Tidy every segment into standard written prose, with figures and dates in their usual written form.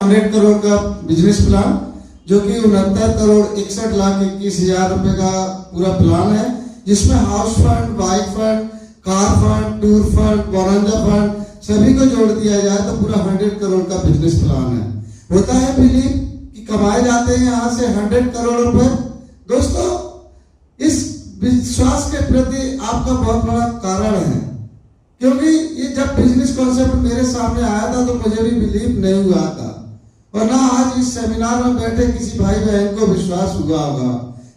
100 करोड़ का business plan जो कि 69,61,21,000 रुपए का पूरा प्लान है, जिसमें house fund, bike fund, car fund, tour fund, bonanza fund सभी को जोड़ दिया जाए तो पूरा 100 करोड़ का बिजनेस प्लान है। होता है बिलीव कि कमाए जाते हैं यहाँ से 100 करोड़ रुपए। दोस्तों, इस विश्वास के प्रति आपका बहुत बड़ा कारण है, क्योंकि ये जब बिजनेस कॉन्सेप्ट मेरे सामने आया था तो मुझे भी बिलीव नहीं हुआ था, और ना आज इस सेमिनार में बैठे किसी भाई बहन को विश्वास हुआ होगा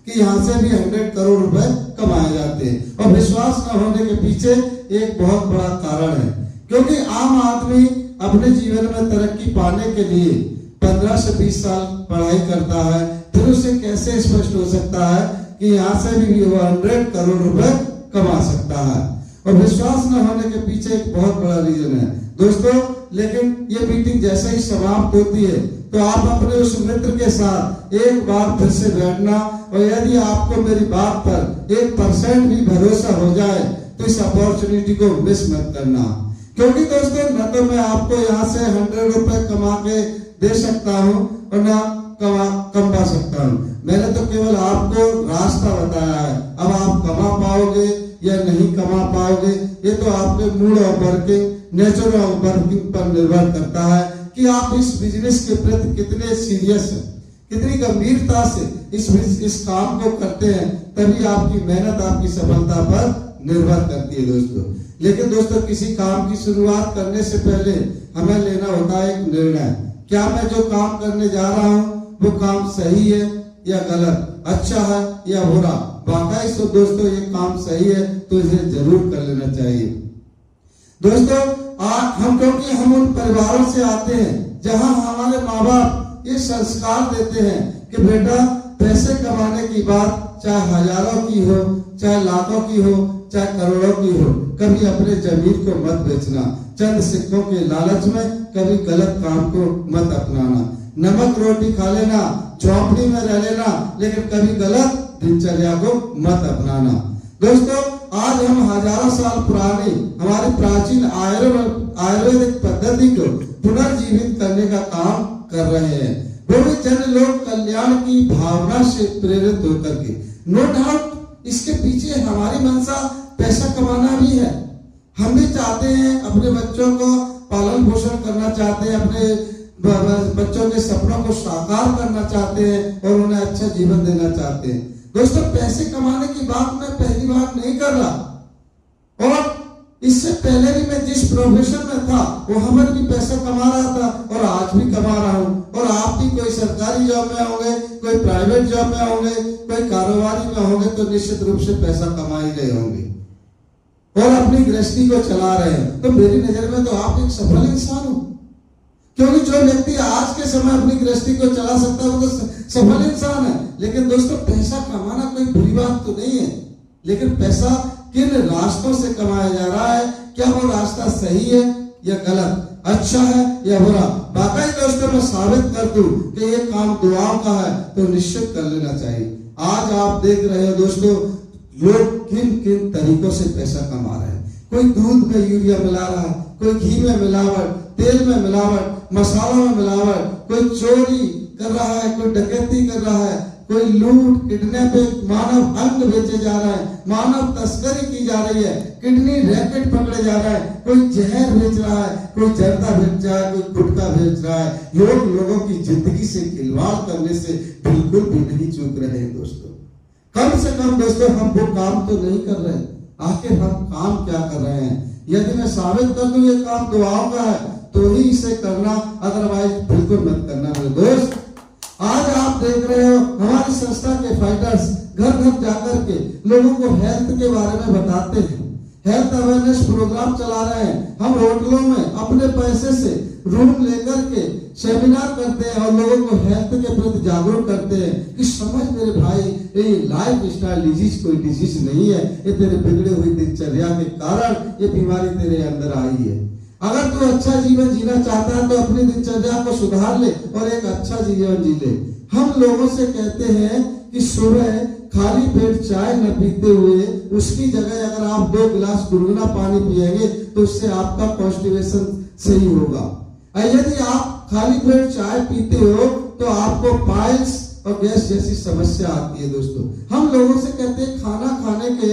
कि यहाँ से भी 100 करोड़ रुपए कमाए जाते हैं। और विश्वास न होने के पीछे एक बहुत बड़ा कारण है, क्योंकि आम आदमी अपने जीवन में तरक्की पाने के लिए 15 से 20 साल पढ़ाई करता है, फिर उसे कैसे स्पष्ट हो सकता है कि यहाँ से भी वो 100 करोड़ रुपए कमा सकता है। और विश्वास न होने के पीछे एक बहुत बड़ा रीजन है दोस्तों। लेकिन ये मीटिंग जैसे ही समाप्त होती है तो आप अपने उस मित्र के साथ एक बार फिर से बैठना, और यदि आपको मेरी बात पर 1% भी भरोसा हो जाए तो इस अपॉर्चुनिटी को मिस मत करना, क्योंकि दोस्तों न तो मैं आपको यहाँ से 100 रुपए कमा के दे सकता हूँ और न कमा सकता हूँ। मैंने तो केवल आपको रास्ता बताया है। अब आप कमा पाओगे या नहीं कमा पाओगे ये तो आपके mood off working, nature of working पर निर्भर करता है कि आप इस बिजनेस के प्रति कितने सीरियस हैं, कितनी गंभीरता से इस काम को करते हैं। तभी आपकी मेहनत आपकी सफलता पर निर्भर करती है दोस्तों। लेकिन दोस्तों, किसी काम की शुरुआत करने से पहले हमें लेना होता है एक निर्णय। क्या मैं जो काम करने जा रहा हूँ वो काम सही है या गलत, अच्छा है या बुरा। वाकई से दोस्तों ये काम सही है तो इसे जरूर कर लेना चाहिए। दोस्तों, क्योंकि हम उन परिवारों से आते हैं जहां हमारे माँ बाप ये संस्कार देते हैं कि बेटा पैसे कमाने की बात चाहे हजारों की हो, चाहे लाखों की हो, चाहे करोड़ों की हो, कभी अपने जमीन को मत बेचना। चंद सिक्कों के लालच में कभी गलत काम को मत अपनाना। नमक रोटी खा लेना, झोंपड़ी में रह लेना, लेकिन कभी गलत दिनचर्या को मत अपनाना। दोस्तों, आज हम हजारों साल पुरानी हमारी प्राचीन आयुर्वेदिक पद्धति को पुनर्जीवित करने का काम कर रहे हैं, वो भी जन लोक कल्याण की भावना से प्रेरित होकर के। नो डाउट इसके पीछे हमारी मंशा पैसा कमाना भी है। हम भी चाहते हैं अपने बच्चों को पालन पोषण करना चाहते हैं, अपने बच्चों के सपनों को साकार करना चाहते हैं और उन्हें अच्छा जीवन देना चाहते हैं। दोस्तों, पैसे कमाने की बात मैं पहली बार नहीं कर रहा, और इससे पहले भी मैं जिस प्रोफेशन में था वो हमें भी पैसा कमा रहा था और आज भी कमा रहा हूँ। और आप भी कोई सरकारी जॉब में होंगे, कोई प्राइवेट जॉब में होंगे, कोई कारोबारी में होंगे, तो निश्चित रूप से पैसा कमा ही रहे होंगे और अपनी गृहस्थी को चला रहे हैं। तो मेरी नजर में तो आप एक सफल इंसान हो, क्योंकि जो व्यक्ति आज के समय अपनी गृहस्थी को चला सकता है वो तो सफल इंसान है। लेकिन दोस्तों, पैसा कमाना कोई बुरी बात तो नहीं है, लेकिन पैसा किन रास्तों से कमाया जा रहा है, क्या वो रास्ता सही है या गलत, अच्छा है या बुरा। बाकाई दोस्तों, मैं साबित कर दूं कि ये काम दुआओं का है तो निश्चित कर लेना चाहिए। आज आप देख रहे हो दोस्तों, लोग किन किन तरीकों से पैसा कमा रहे हैं। कोई दूध में यूरिया मिला रहा है, कोई घी में मिलावट, तेल में मिलावट, मसालों में मिलावट, कोई चोरी कर रहा है, कोई डकैती कर रहा है, कोई लूट, किडनैपिंग, मानव अंग बेचे जा रहा है, मानव तस्करी की जा रही है, किडनी रैकेट पकड़े जा रहा है, कोई जहर बेच रहा है, कोई जर्दा बेच रहा है, कोई गुटखा बेच रहा है। लोगों की जिंदगी से खिलवाड़ करने से बिल्कुल भी नहीं चूक रहे हैं दोस्तों। कम से कम दोस्तों, हम वो काम तो नहीं कर रहे, आखिर हम काम क्या कर रहे हैं। यदि मैं साबित कर दूं ये काम दुआओं का है तो ही इसे करना, अदरवाइज बिल्कुल मत करना मेरे दोस्त। आज आप देख रहे हो हमारी संस्था के फाइटर्स घर घर जाकर के लोगों को हेल्थ के बारे में बताते हैं, हेल्थ अवेयरनेस प्रोग्राम चला रहे हैं। हम होटलों में अपने पैसे से रूम लेकर के सेमिनार करते हैं और लोगों को हेल्थ के प्रति जागरूक करते हैं कि समझ मेरे भाई, ये लाइफ स्टाइल डिजीज कोई डिजीज नहीं है, ये तेरे बिगड़े हुई दिनचर्या के कारण ये बीमारी तेरे अंदर आई है। अगर तू अच्छा जीवन जीना चाहता है तो अपनी दिनचर्या को सुधार ले और एक अच्छा जीवन जी ले। हम लोगों से कहते हैं कि सुबह खाली पेट चाय न पीते हुए उसकी जगह अगर आप 2 गिलास गुनगुना पानी पिएंगे तो उससे आपका कॉन्स्टिपेशन सही होगा। यदि आप खाली पेट चाय पीते हो तो आपको पाइल्स और गैस जैसी समस्या आती है। दोस्तों हम लोगों से कहते हैं खाना खाने के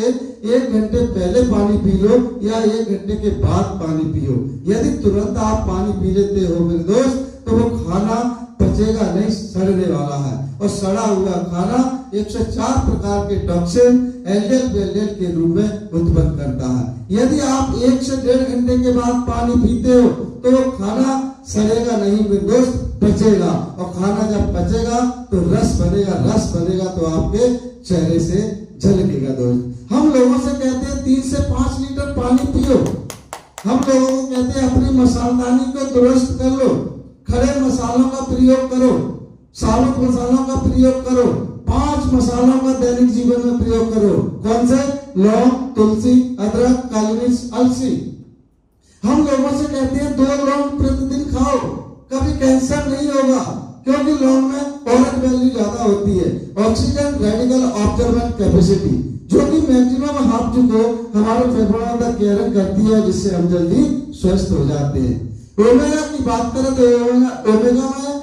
1 घंटे पहले पानी पी लो या 1 घंटे के बाद पानी पियो। यदि तुरंत आप पानी पी लेते हो मेरे दोस्त तो वो खाना पचेगा नहीं, सड़ने वाला है। और सड़ा हुआ खाना 104 प्रकार के टॉक्सिन एलडीएल बेलडीएल के रूप में उत्पन्न करता है। यदि आप 1 से 1.5 घंटे के बाद पानी पीते हो तो वो खाना सड़ेगा नहीं मेरे दोस्त, पचेगा। और खाना जब पचेगा तो रस बनेगा तो आपके चेहरे से झलकेगा। दोस्त हम लोगों से कहते हैं 3 से 5 लीटर पानी पियो। हम लोगों को कहते हैं अपनी मसालदानी को दुरुस्त कर लो, खड़े मसालों का प्रयोग करो, साबुत मसालों का प्रयोग करो, 5 मसालों का दैनिक जीवन में प्रयोग करो। कौन से? लौंग, तुलसी, अदरक, काली मिर्च, अलसी। हम लोगों से कहते हैं 2 लौंग प्रतिदिन खाओ, कभी कैंसर नहीं होगा, क्योंकि लौंग में ऑरेंज वैल्यू ज्यादा होती है। ऑक्सीजन रेडिकल ऑब्जर्वेंट कैपेसिटी जो कि मैक्सिमम हाफ को हमारे फेफड़ों तक केयर करती है, जिससे हम जल्दी स्वस्थ हो जाते हैं। ओमेगा की बात करें तो ओमेगा में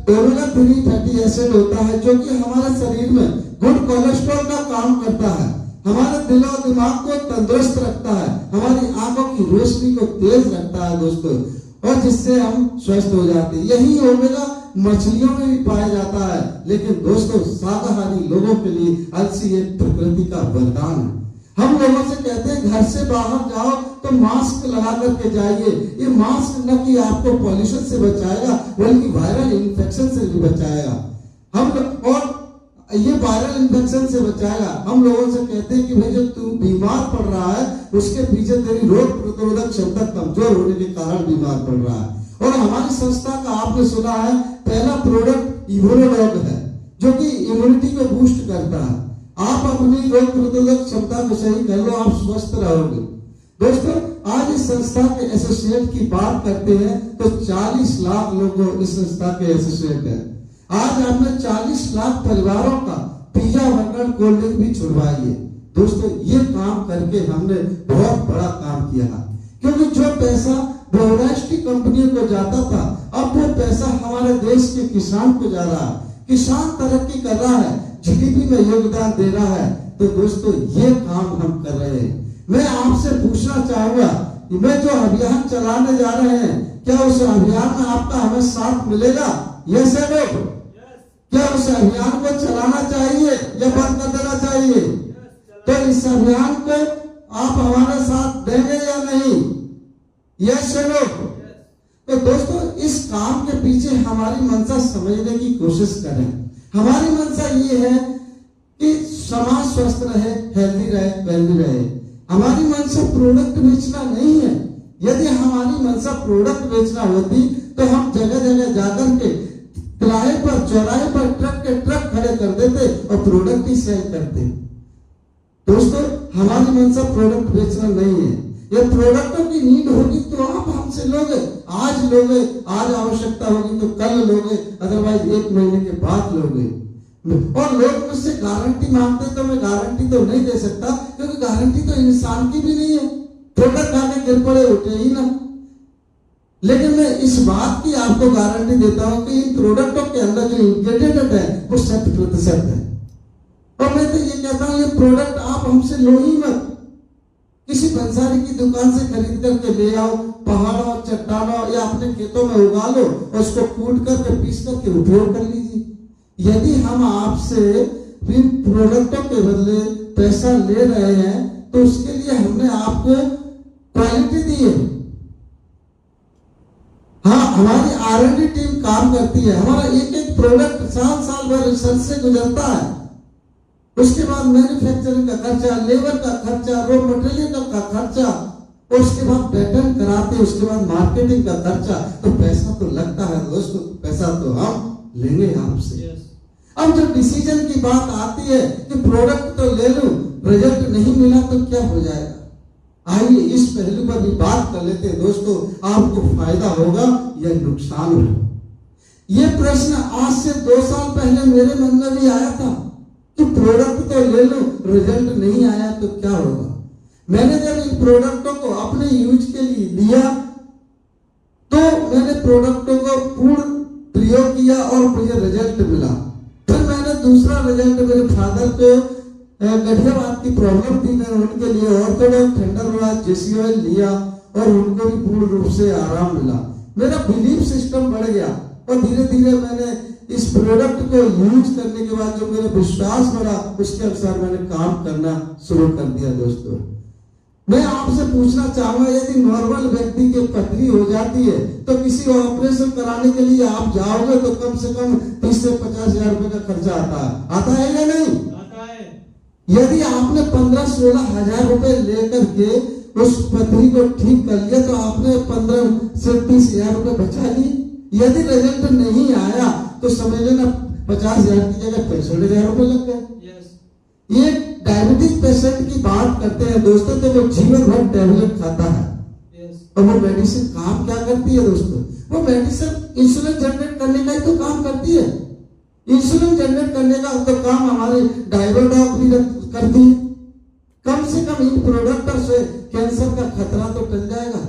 ओमेगा 3 फैटी एसिड होता है जो कि हमारे शरीर में गुड कोलेस्ट्रॉल का काम करता है, हमारे दिल और दिमाग को तंदुरुस्त रखता है, हमारी आंखों की रोशनी को तेज रखता है दोस्तों, और जिससे हम स्वस्थ हो जाते हैं। यही ओमेगा मछलियों में भी पाया जाता है, लेकिन दोस्तों शाकाहारी लोगों के लिए अलसी एक प्रकृति का वरदान है। हम लोगों से कहते हैं घर से बाहर जाओ तो मास्क लगा करके जाइए। ये मास्क न कि आपको पॉल्यूशन से बचाएगा बल्कि वायरल इन्फेक्शन से भी बचाएगा। और ये वायरल इन्फेक्शन से बचाएगा। हम लोगों से कहते हैं कि भाई जो तू बीमार पड़ रहा है उसके पीछे तेरी रोग प्रतिरोधक क्षमता कमजोर होने के कारण बीमार पड़ रहा है। और हमारी संस्था का आपने सुना है पहला प्रोडक्ट इम्यूनोलॉग है जो कि इम्यूनिटी को बूस्ट करता है। आप अपनी रोग प्रतिरोधक क्षमता को सही कर लो, आप स्वस्थ रहोगे। दोस्तों आज इस संस्था के एसोसिएट की बात करते हैं तो 40 लाख लोग इस संस्था के एसोसिएट हैं। आज आपने 40 लाख परिवारों का पिज्जा बर्गर कोल्ड ड्रिंक भी छुड़वाई है। दोस्तों ये काम करके हमने बहुत बड़ा काम किया है, क्योंकि जो पैसा बहुराष्ट्रीय कंपनियों को जाता था अब वो पैसा हमारे देश के किसान को जा रहा है। किसान तरक्की कर रहा है, जीडीपी में योगदान दे रहा है। तो दोस्तों ये काम हम कर रहे हैं। मैं आपसे पूछना चाहूंगा कि मैं जो अभियान चलाने जा रहे हैं क्या उस अभियान में आपका हमें साथ मिलेगा? यस है लोग, क्या उस अभियान को चलाना चाहिए या बंद कर देना चाहिए? तो इस अभियान को आप हमारे साथ देंगे या नहीं? यस है लोग। तो दोस्तों इस काम के पीछे हमारी मंशा समझने की कोशिश करें। हमारी मंशा ये है कि समाज स्वस्थ रहे, हेल्दी रहे, वेल्दी रहे। हमारी मंशा प्रोडक्ट बेचना नहीं है। यदि हमारी मंशा प्रोडक्ट बेचना होती तो हम जगह जगह जाकर के तिराहे पर, चौराहे पर ट्रक के ट्रक खड़े कर देते और प्रोडक्ट ही सेल करते। दोस्तों हमारी मंशा प्रोडक्ट बेचना नहीं है। ये प्रोडक्टों की नीड होगी तो आप हमसे लोगे, आज लोगे, आज आवश्यकता होगी तो कल लोगे, अदरवाइज 1 महीने के बाद लोगे। और लोग मुझसे गारंटी मांगते तो मैं गारंटी तो नहीं दे सकता, क्योंकि गारंटी तो इंसान की भी नहीं है। प्रोडक्ट आके गिर पड़े उठे ही ना। लेकिन मैं इस बात की आपको गारंटी देता हूं कि इन प्रोडक्टों के अंदर जो इंग्रेडिएंट है वो 100% है। और मैं तो ये कहता हूं ये प्रोडक्ट आप हमसे लो ही मत, किसी पंसारी की दुकान से खरीद करके ले आओ, पहाड़ों, चट्टानों या अपने खेतों में उगा लो और उसको कूट करके पीस करके उपयोग कर लीजिए। यदि हम आपसे इन प्रोडक्टों के बदले पैसा ले रहे हैं तो उसके लिए हमने आपको क्वालिटी दी है। हाँ, हमारी R&D टीम काम करती है। हमारा एक प्रोडक्ट साल भर रिसर्च से गुजरता है। उसके बाद मैन्युफैक्चरिंग का खर्चा, लेबर का खर्चा, रॉ मटेरियल का खर्चा, और उसके बाद पैटर्न कराते, उसके बाद मार्केटिंग का खर्चा। तो पैसा तो लगता है दोस्तों, पैसा तो हम लेंगे आपसे। अब जो डिसीजन की बात आती है कि प्रोडक्ट तो ले लूं, रिजल्ट नहीं मिला तो क्या हो जाएगा? आइए इस पहलू पर भी बात कर लेते हैं दोस्तों, आपको फायदा होगा या नुकसान होगा। ये प्रश्न आज से 2 साल पहले मेरे मन में भी आया था कि प्रोडक्ट तो ले लूं, रिजल्ट नहीं आया तो क्या होगा। मैंने जब इन प्रोडक्टों को अपने यूज के लिए लिया तो तो मैंने प्रोडक्टों को पूर्ण प्रयोग किया और मुझे रिजल्ट मिला। फिर मैंने दूसरा रिजल्ट, मेरे फादर को गठियावात की प्रॉब्लम थी, मैंने उनके लिए ऑर्थोडॉक्स थंडरबॉल्ट जेसी ऑयल लिया और उनको भी पूर्ण रूप से आराम मिला। मेरा बिलीफ सिस्टम बढ़ गया और धीरे धीरे मैंने इस प्रोडक्ट को यूज करने के बाद जो मेरा विश्वास बढ़ा, उसके अनुसार मैंने काम करना शुरू कर दिया। दोस्तों, मैं आपसे पूछना चाहूंगा, यदि नॉर्मल व्यक्ति की पथरी हो जाती है तो किसी ऑपरेशन कराने के लिए आप जाओगे तो कम से कम 30 से 50,000 रुपए का खर्चा आता है या नहीं? आता है। यदि आपने 15-16 हजार रुपए लेकर के उस पथरी को ठीक कर लिया तो आपने 15 से 30,000 रुपए बचा लिए। यदि रिजल्ट नहीं आया तो समझ लेना 50,000 की जगह 65,000 रुपए लग गए। ये डायबिटीज पेशेंट की बात करते हैं दोस्तों, तो वो जीवन भर टैबलेट खाता है। और वो मेडिसिन काम क्या करती है दोस्तों? वो मेडिसिन इंसुलिन जनरेट करने का ही तो काम करती है। इंसुलिन जनरेट करने का तो काम हमारे डायबिटॉक भी करती है। कम से कम इन प्रोडक्ट से कैंसर का खतरा तो टल जाएगा।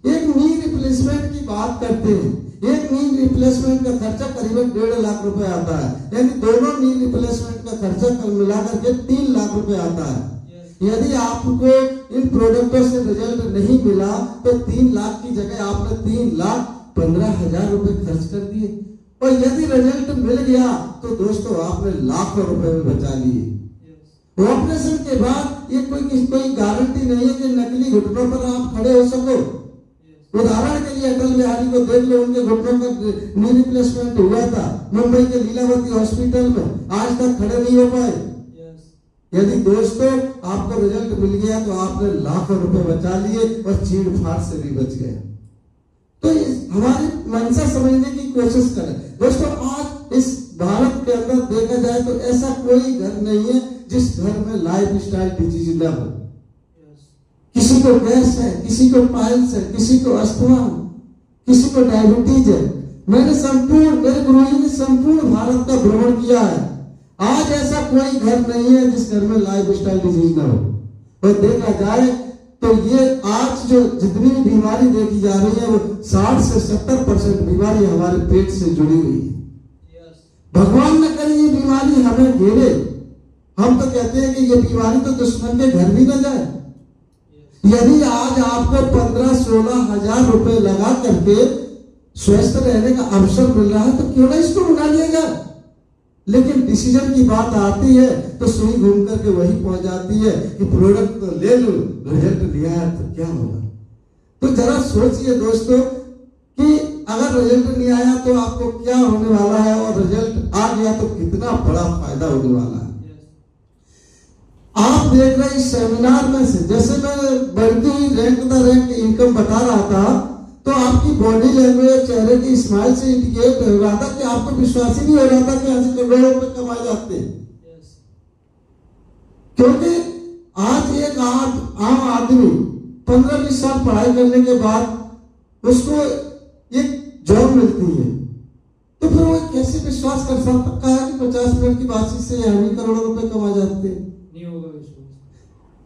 एक नी रिप्लेसमेंट की बात करते हैं, एक नी रिप्लेसमेंट का खर्चा करीबन 1.5 लाख रुपए आता है, यानी दोनों नी रिप्लेसमेंट का खर्चा मिलाकर के 3 लाख रुपए आता है। यदि आपको इन प्रोडक्टों से रिजल्ट नहीं मिला तो 3 लाख की जगह आपने 3,15,000 रुपए खर्च कर दिए। और यदि रिजल्ट मिल गया तो दोस्तों आपने लाखों रुपए में बचा लिए। ऑपरेशन के बाद ये कोई गारंटी नहीं है कि नकली घुटनों पर आप खड़े हो सको। उदाहरण के लिए अटल बिहारी को देख लो, उनके घुटनों का नी रिप्लेसमेंट हुआ था मुंबई के लीलावती हॉस्पिटल में, आज तक खड़े नहीं हो पाए। यदि दोस्तों आपको रिजल्ट मिल गया तो आपने लाखों रुपए बचा लिए और चीड़ फाड़ से भी बच गए। तो हमारी मंशा समझने की कोशिश करें दोस्तों। आज इस भारत के अंदर देखा जाए तो ऐसा कोई घर नहीं है जिस घर में लाइफ स्टाइल डिजीज न हो। किसी को गैस है, किसी को पाइल्स है, किसी को अस्थमा, किसी को डायबिटीज है। मेरे गुरुजी ने संपूर्ण भारत का भ्रमण किया है। आज ऐसा कोई घर नहीं है जिस घर में लाइफ स्टाइल डिजीज ना हो। और देखा जाए तो ये आज जो जितनी भी बीमारी देखी जा रही है वो 60 से 70% बीमारी हमारे पेट से जुड़ी हुई है। भगवान न करे ये बीमारी हमें घेरे। हम तो कहते हैं कि ये बीमारी तो दुश्मन के घर भी न जाए। यदि आज आपको 15-16 हजार रुपए लगा करके स्वस्थ रहने का अवसर मिल रहा है तो क्यों ना इसको उठा लिया जाए। लेकिन डिसीजन की बात आती है तो सुई घूम करके वही पहुंच जाती है कि प्रोडक्ट तो ले लो, रिजल्ट लिया है तो क्या होगा। तो जरा सोचिए दोस्तों कि अगर रिजल्ट नहीं आया तो आपको क्या होने वाला है, और रिजल्ट आ गया तो कितना बड़ा फायदा होने वाला है। आप देख रहे इस सेमिनार में से जैसे मैं बढ़ती हुई रैंक द रैंक इनकम बता रहा था तो आपकी बॉडी लैंग्वेज, चेहरे की स्माइल से इंडिकेट हो रहा था कि आपको विश्वास ही नहीं हो रहा था कि ऐसे करोड़ों रुपए कमाए जाते हैं। क्योंकि आज एक आम आदमी 15-20 साल पढ़ाई करने के बाद उसको एक जॉब मिलती है तो फिर वो कैसे विश्वास कर सकता है कि 50 मिनट की बातचीत से हम ही करोड़ों रुपए कमा जाते हैं।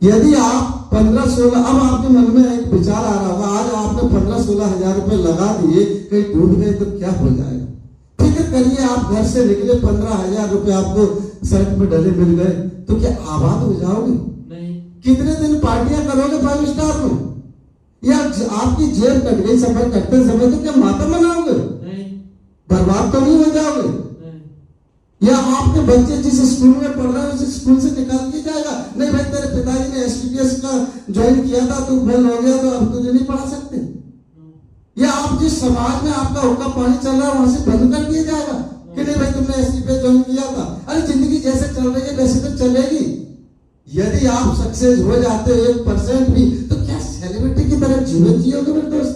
यदि आप 15-16, अब आपके मन में एक विचार आ रहा होगा, आज आपने 15-16 हजार रुपए लगा दिए, कहीं डूब गए तो क्या हो जाएगा। फिक्र करिए, आप घर से निकले 15,000 रुपए आपको शर्ट में डले मिल गए तो क्या आबाद हो जाओगे? नहीं। कितने दिन पार्टियां करोगे 5 स्टार में? या आपकी जेब कट गई सफर करते समय तो क्या मातम मनाओगे? नहीं। बर्बाद तो नहीं हो जाओगे? या आपके बच्चे जिस स्कूल में पढ़ रहे हैं उस स्कूल से निकाल के जाएगा? नहीं भाई, तेरे पिताजी ने SPPS का ज्वाइन किया था, तू फेल हो गया तो अब तुझे नहीं पढ़ा सकते। या आप जिस समाज में आपका हुक्का पानी चल रहा है वहां से बंद कर दिया जाएगा कि नहीं भाई तुमने SPPS ज्वाइन किया था। अरे जिंदगी जैसे चल रही है वैसे तो चलेगी। यदि आप सक्सेस हो जाते हो 1% भी तो क्या सेलिब्रिटी की तरह जीवन जियोगे मेरे दोस्त?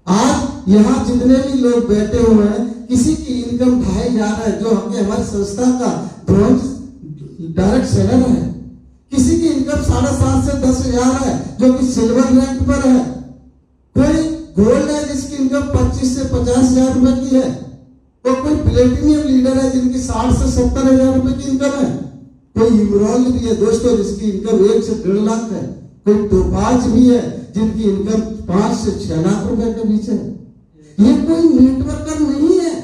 आज यहाँ जितने भी लोग बैठे हुए हैं किसी की इनकम 2,500 है जो हमारी संस्था का ब्रॉन्ज डायरेक्ट सेलर है, किसी की इनकम 7.5 से 10,000 है जो कि सिल्वर रैंक पर है, कोई गोल्ड है जिसकी इनकम 25 से 50,000 रुपए की है, और कोई प्लेटिनियम लीडर है जिनकी 60 से 70,000 रुपए की इनकम है, कोई इमरान भी है दोस्तों जिसकी इनकम 1 से 1.5 लाख है, कोई टोपाज भी है जिनकी इनकम 5 से 6 लाख रुपए के बीच है। ये कोई नेटवर्कर नहीं है,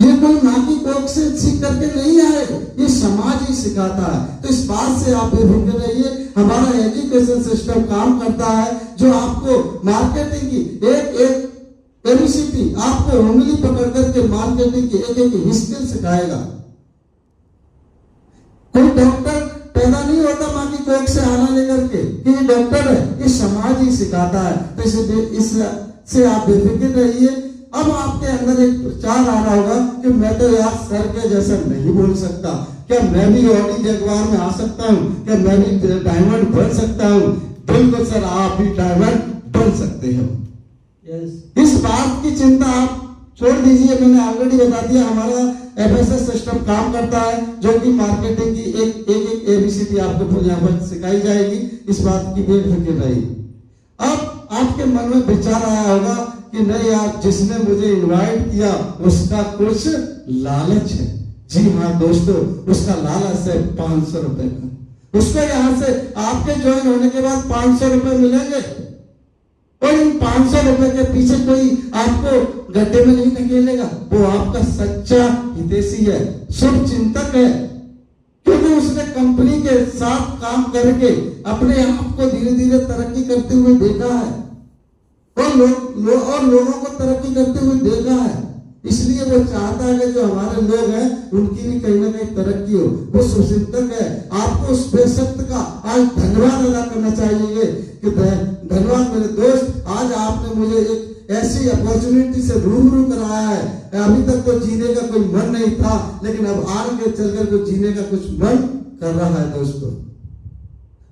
ये कोई माँ की कोख से सीख करके नहीं आए, ये समाज ही सिखाता है। तो इस बात से आप बेफिक्र रहिए, हमारा एजुकेशन सिस्टम काम करता है जो आपको मार्केटिंग की एक एबीसीडी, आपको उंगली पकड़ करके मार्केटिंग की एक स्किल सिखाएगा। कोई डॉक्टर पैदा नहीं होता माँ की कोख से आना लेकर के कि ये डॉक्टर है, ये समाज ही सिखाता है। तो इससे आप बेफिक्र रहिए। अब आपके अंदर एक प्रचार आ रहा होगा कि मैं तो यार सर के जैसा नहीं बोल सकता, क्या मैं भी ऑडी जगवार में आ सकता हूँ, क्या मैं भी डायमंड बन सकता हूँ? बिल्कुल सर, आप भी डायमंड बन सकते हो। इस बात की चिंता आप छोड़ दीजिए। मैंने ऑलरेडी बता दिया, हमारा एफएसएस सिस्टम काम करता है जो कि मार्केटिंग की एक एबीसीडी आपको यहाँ पर सिखाई जाएगी। इस बात की बेफिक्र रही। अब आपके मन में विचार आया होगा कि नहीं यार, जिसने मुझे इनवाइट किया उसका कुछ लालच है। जी हाँ दोस्तों, उसका लालच है 500 रुपए का। उसको यहाँ से आपके ज्वाइन होने के बाद 500 रुपए मिलेंगे और इन 500 रुपए के पीछे कोई आपको गड्ढे में नहीं धकेलेगा। वो आपका सच्चा हितैषी है, शुभ चिंतक है, क्योंकि उसने कंपनी के साथ काम करके अपने आप को धीरे धीरे तरक्की करते हुए देखा है और लोगों को तरक्की करते हुए देखा है। इसलिए वो चाहता है कि जो हमारे लोग हैं उनकी भी कहीं ना कहीं तरक्की हो। वो सुचिंतक है। आपको उस बेशक्त का आज धन्यवाद अदा करना चाहिए कि धन्यवाद मेरे दोस्त, आज आपने मुझे एक ऐसी अपॉर्चुनिटी से रूबरू कराया है। अभी तक तो जीने का कोई मन नहीं था, लेकिन अब आगे चलकर को जीने का कुछ मन कर रहा है दोस्तों।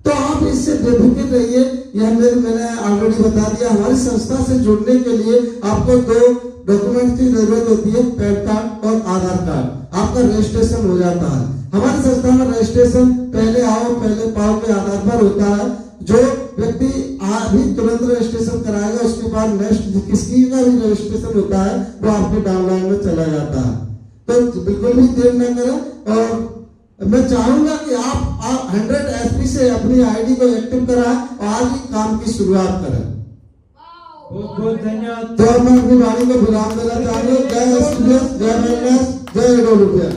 तो आप इससे बेफिक्र रहिए। यह मैंने ऑलरेडी बता दिया। हमारी संस्था से जुड़ने के लिए आपको 2 डॉक्यूमेंट की जरूरत होती है, पैन कार्ड और आधार कार्ड। आपका रजिस्ट्रेशन हो जाता है। हमारी संस्था में रजिस्ट्रेशन पहले आओ पहले पाओ के आधार पर होता है। जो व्यक्ति अभी तुरंत रजिस्ट्रेशन कराएगा, उसके बाद नेक्स्ट किसी का भी रजिस्ट्रेशन होता है वो आपके डाउनलाइन में चला जाता है। तो बिल्कुल भी देर न करें और मैं चाहूंगा कि आप 100 एसपी से अपनी आईडी को एक्टिव कराएं और आज ही काम की शुरुआत करें। बहुत बहुत धन्यवाद। तो मैं अपनी वाणी को विराम देना चाहूंगा। जय एसपीएस, जय वेलनेस, जय रुपया।